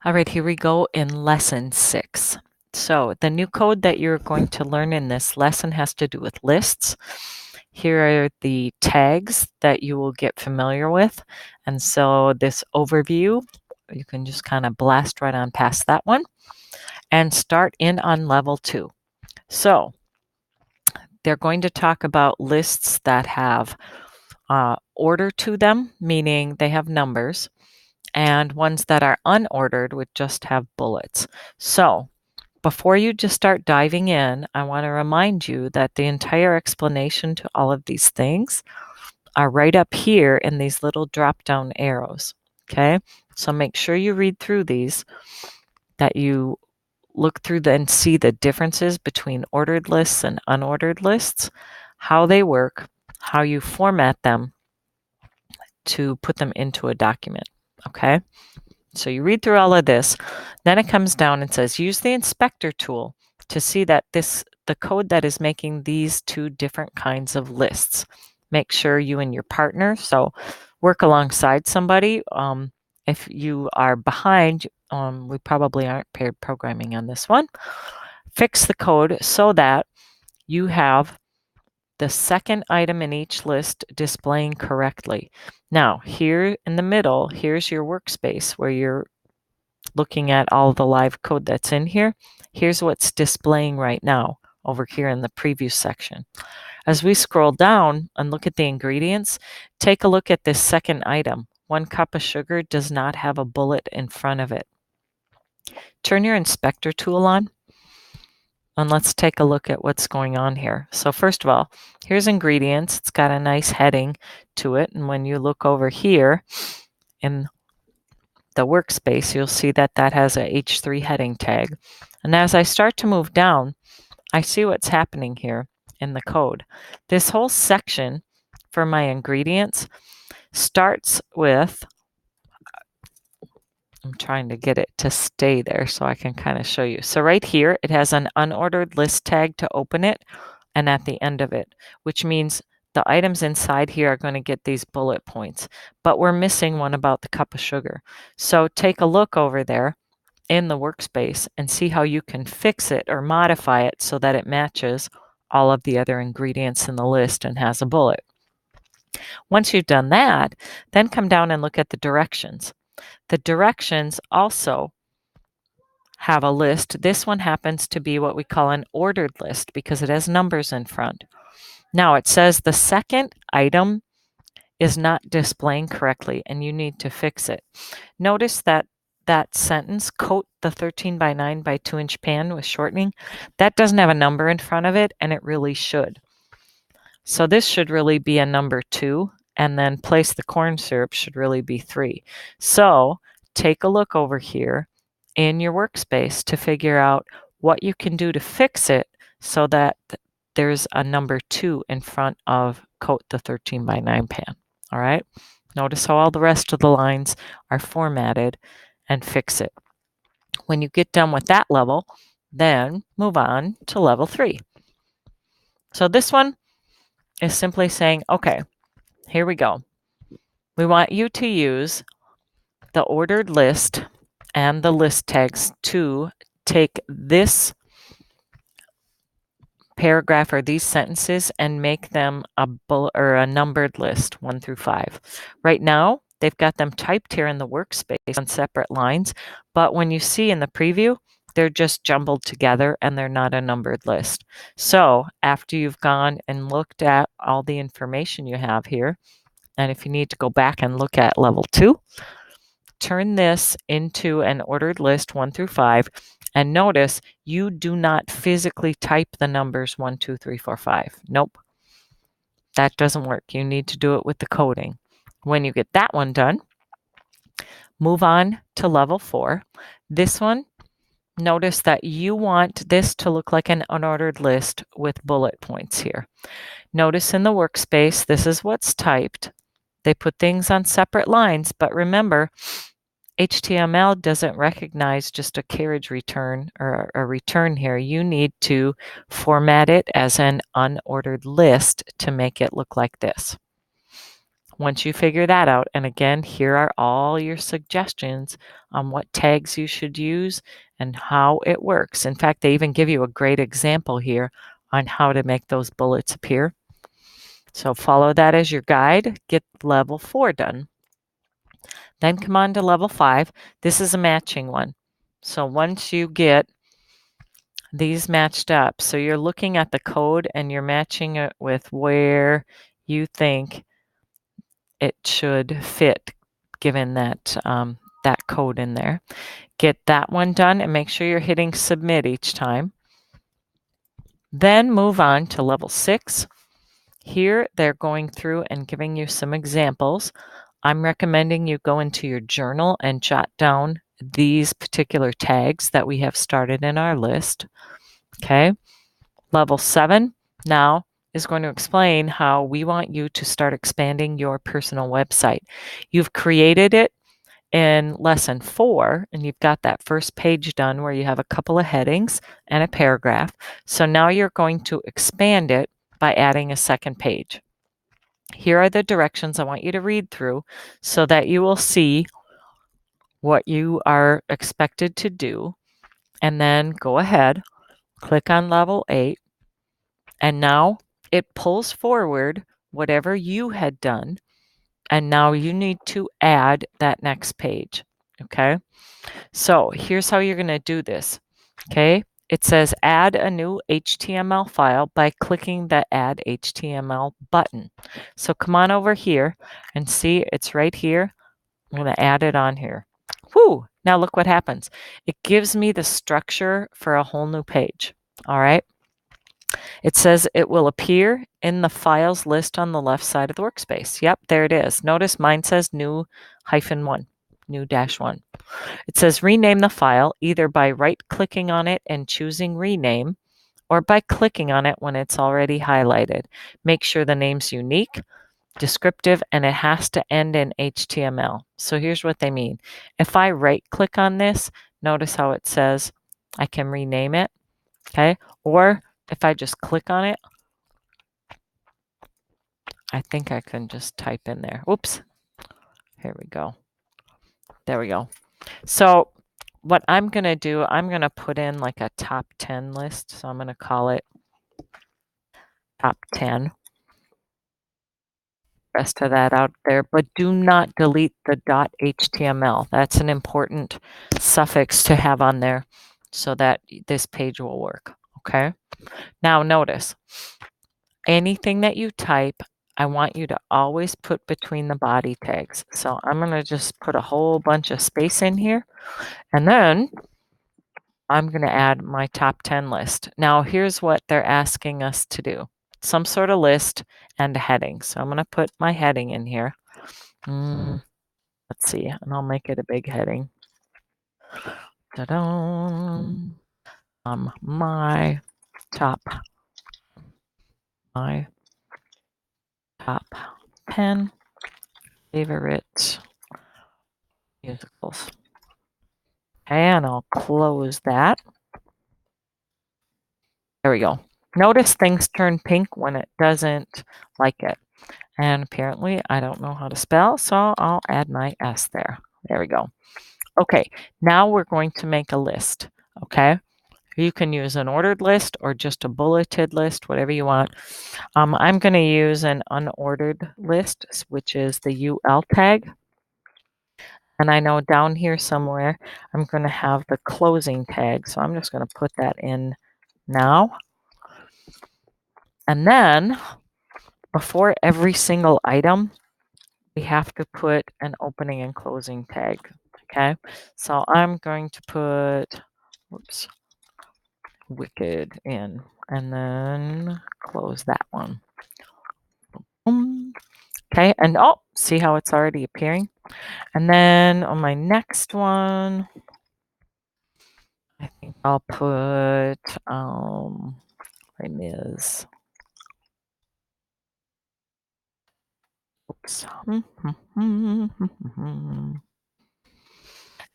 All right, here we go in lesson 6. So the new code that you're going to learn in this lesson has to do with lists. Here are the tags that you will get familiar with. And so this overview, you can just kind of blast right on past that one and start in on level 2. So they're going to talk about lists that have order to them, meaning they have numbers, and ones that are unordered would just have bullets. So before you just start diving in, I want to remind you that the entire explanation to all of these things are right up here in these little drop-down arrows, okay? So make sure you read through these, that you look through and see the differences between ordered lists and unordered lists, how they work, how you format them to put them into a document, okay? So you read through all of this, then it comes down and says, use the inspector tool to see that the code that is making these two different kinds of lists. Make sure you and your partner, so work alongside somebody. If you are behind, we probably aren't paired programming on this one. Fix the code so that you have the second item in each list displaying correctly. Now, here in the middle, here's your workspace where you're looking at all the live code that's in here. Here's what's displaying right now over here in the preview section. As we scroll down and look at the ingredients, take a look at this second item. 1 cup of sugar does not have a bullet in front of it. Turn your inspector tool on and let's take a look at what's going on here. So first of all, here's ingredients. It's got a nice heading to it. And when you look over here in the workspace, you'll see that that has a H3 heading tag. And as I start to move down, I see what's happening here in the code. This whole section for my ingredients starts with, I'm trying to get it to stay there so I can kind of show you. So right here, it has an unordered list tag to open it and at the end of it, which means the items inside here are going to get these bullet points, but we're missing one about the cup of sugar. So take a look over there in the workspace and see how you can fix it or modify it so that it matches all of the other ingredients in the list and has a bullet. Once you've done that, then come down and look at the directions. The directions also have a list. This one happens to be what we call an ordered list because it has numbers in front. Now it says the second item is not displaying correctly and you need to fix it. Notice that that sentence, coat the 13 by 9 by 2 inch pan with shortening, that doesn't have a number in front of it and it really should. So this should really be a number 2 and then place the corn syrup should really be 3. So take a look over here in your workspace to figure out what you can do to fix it so that there's a number 2 in front of coat the 13 by 9 pan. All right. Notice how all the rest of the lines are formatted and fix it. When you get done with that level, then move on to level 3. So this one is simply saying, okay, here we go. We want you to use the ordered list and the list tags to take this paragraph or these sentences and make them a numbered list 1 through 5. Right now, they've got them typed here in the workspace on separate lines, but when you see in the preview, they're just jumbled together and they're not a numbered list. So after you've gone and looked at all the information you have here, and if you need to go back and look at level 2, turn this into an ordered list 1 through 5, and notice you do not physically type the numbers 1, 2, 3, 4, 5. Nope. That doesn't work. You need to do it with the coding. When you get that one done, move on to level 4. This one, notice that you want this to look like an unordered list with bullet points here. Notice in the workspace, this is what's typed. They put things on separate lines, but remember, HTML doesn't recognize just a carriage return or a return here. You need to format it as an unordered list to make it look like this. Once you figure that out, and again, here are all your suggestions on what tags you should use and how it works. In fact, they even give you a great example here on how to make those bullets appear. So follow that as your guide. Get level 4 done. Then come on to level 5. This is a matching one. So once you get these matched up, so you're looking at the code and you're matching it with where you think it should fit, given that that code in there. Get that one done and make sure you're hitting submit each time. Then move on to level 6. Here they're going through and giving you some examples. I'm recommending you go into your journal and jot down these particular tags that we have started in our list. Okay. Level 7 now is going to explain how we want you to start expanding your personal website. You've created it in lesson 4, and you've got that first page done where you have a couple of headings and a paragraph. So now you're going to expand it by adding a second page. Here are the directions I want you to read through so that you will see what you are expected to do. And then go ahead, click on level 8, and now it pulls forward whatever you had done. And now you need to add that next page. Okay. So here's how you're going to do this. Okay. It says add a new HTML file by clicking the add HTML button. So come on over here and see it's right here. I'm going to add it on here. Whoo! Now look what happens. It gives me the structure for a whole new page. All right. It says it will appear in the files list on the left side of the workspace. Yep, there it is. Notice mine says new -1, new -1. It says rename the file either by right-clicking on it and choosing rename or by clicking on it when it's already highlighted. Make sure the name's unique, descriptive, and it has to end in HTML. So here's what they mean. If I right-click on this, notice how it says I can rename it, okay? Or if I just click on it, I think I can just type in there. Oops. Here we go. There we go. So what I'm going to do, I'm going to put in like a top 10 list. So I'm going to call it top 10. Rest of that out there, but do not delete the .html. That's an important suffix to have on there so that this page will work. Okay. Now notice, anything that you type, I want you to always put between the body tags. So I'm going to just put a whole bunch of space in here. And then I'm going to add my top 10 list. Now here's what they're asking us to do. Some sort of list and a heading. So I'm going to put my heading in here. Let's see, and I'll make it a big heading. Ta-da! My top 10 favorite musicals. And I'll close that. There we go. Notice things turn pink when it doesn't like it. And apparently I don't know how to spell, so I'll add my S there. There we go. Okay, now we're going to make a list, okay? You can use an ordered list or just a bulleted list, whatever you want. I'm going to use an unordered list, which is the UL tag. And I know down here somewhere, I'm going to have the closing tag. So I'm just going to put that in now. And then before every single item, we have to put an opening and closing tag. Okay. So I'm going to put, whoops, Wicked in, and then close that one. Okay. And oh, see how it's already appearing? And then on my next one, I think I'll put Les Mis. Oops.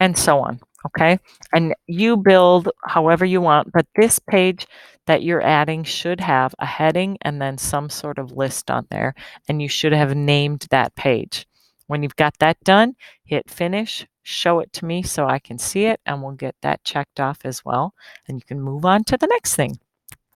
And so on. Okay, and you build however you want, but this page that you're adding should have a heading and then some sort of list on there, and you should have named that page. When you've got that done, hit finish, show it to me so I can see it, and we'll get that checked off as well, and you can move on to the next thing.